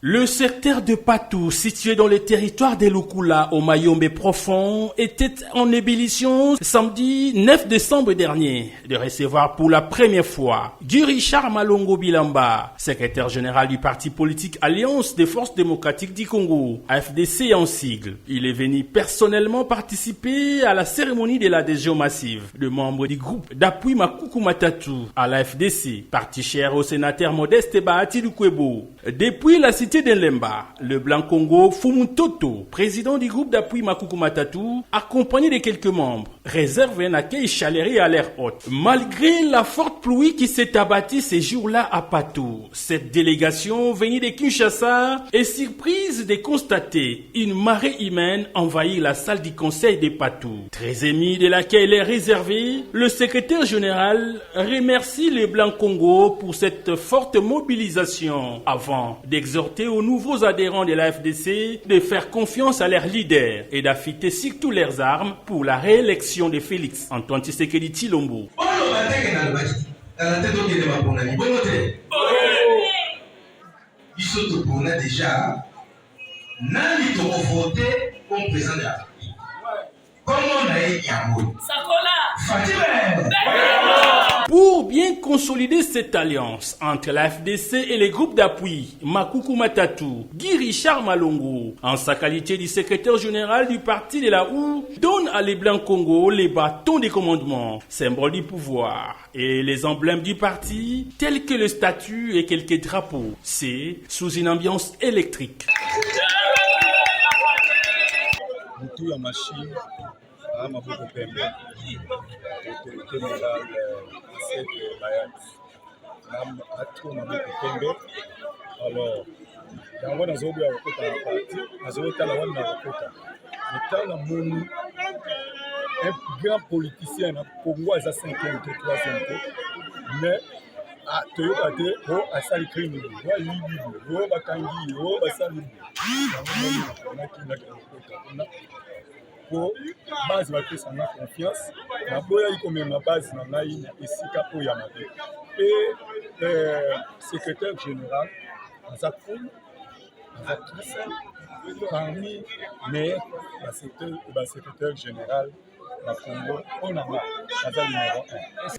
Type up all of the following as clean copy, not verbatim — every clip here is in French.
Le secteur de Patou, situé dans le territoire des Lukula au Mayombe profond, était en ébullition samedi 9 décembre dernier de recevoir pour la première fois Guy Richard Malongo Bilamba, secrétaire général du parti politique Alliance des Forces démocratiques du Congo, AFDC en sigle. Il est venu personnellement participer à la cérémonie de l'adhésion massive de membres du groupe d'appui Makuku Matatu à l'AFDC, parti cher au sénateur Modeste Bahati Lukwebo. Depuis la cité d'Enlemba, le Blanc Congo Fumuntoto, président du groupe d'appui Makuku Matatu, accompagné de quelques membres, réserve un accueil chaleureux à l'air haute. Malgré la forte pluie qui s'est abattue ces jours-là à Patou, cette délégation venue de Kinshasa est surprise de constater une marée humaine envahir la salle du conseil de Patou. Très ému de l'accueil réservé, le secrétaire général remercie les Blancs Congo pour cette forte mobilisation avant d'exhorter aux nouveaux adhérents de la FDC de faire confiance à leurs leaders et d'affûter surtout leurs armes pour la réélection de Félix Antoine Tshisekedi Tshilombo. Déjà, nani to voté comme président de la République. Comment on a eu Yambo? Pour bien consolider cette alliance entre la FDC et les groupes d'appui Makuku Matatu, Guy Richard Malongo, en sa qualité de secrétaire général du parti de la OU, donne à les Blancs Congo les bâtons de commandement, symbole du pouvoir, et les emblèmes du parti, tels que le statut et quelques drapeaux. C'est sous une ambiance électrique. La machine à Maboko Pembe, autorité morale à Bayat. À tout Maboko Pembe. Alors, dans le Zobo, un grand politicien, Congo a 5 ans, 3 ans, mais à Toyota, à Salikrim, à Libi, à Bakangi, à Salim. Pour base va faire sa confiance na boya iko même base na ngai esika po ya mabe et secrétaire général Zakun parmi mais la secrétaire général la Congo on a numéro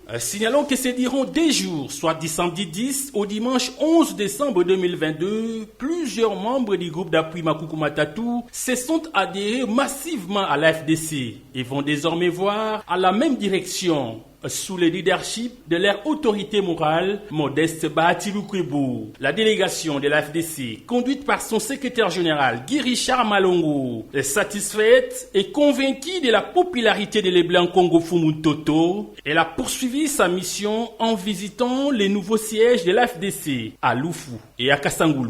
1. Signalons que c'est durant 2 jours, soit du samedi 10 au dimanche 11 décembre 2022, plusieurs membres du groupe d'appui Makuku Matatu se sont adhérés massivement à la FDC et vont désormais voir à la même direction sous le leadership de leur autorité morale, Modeste Bahati Lukwebo. La délégation de la FDC, conduite par son secrétaire général, Guy Richard Malongo, est satisfaite et convaincue de la popularité de les Blancs Congo Fumuntoto. Elle a poursuivi sa mission en visitant les nouveaux sièges de la FDC à Lufu et à Kasangulu.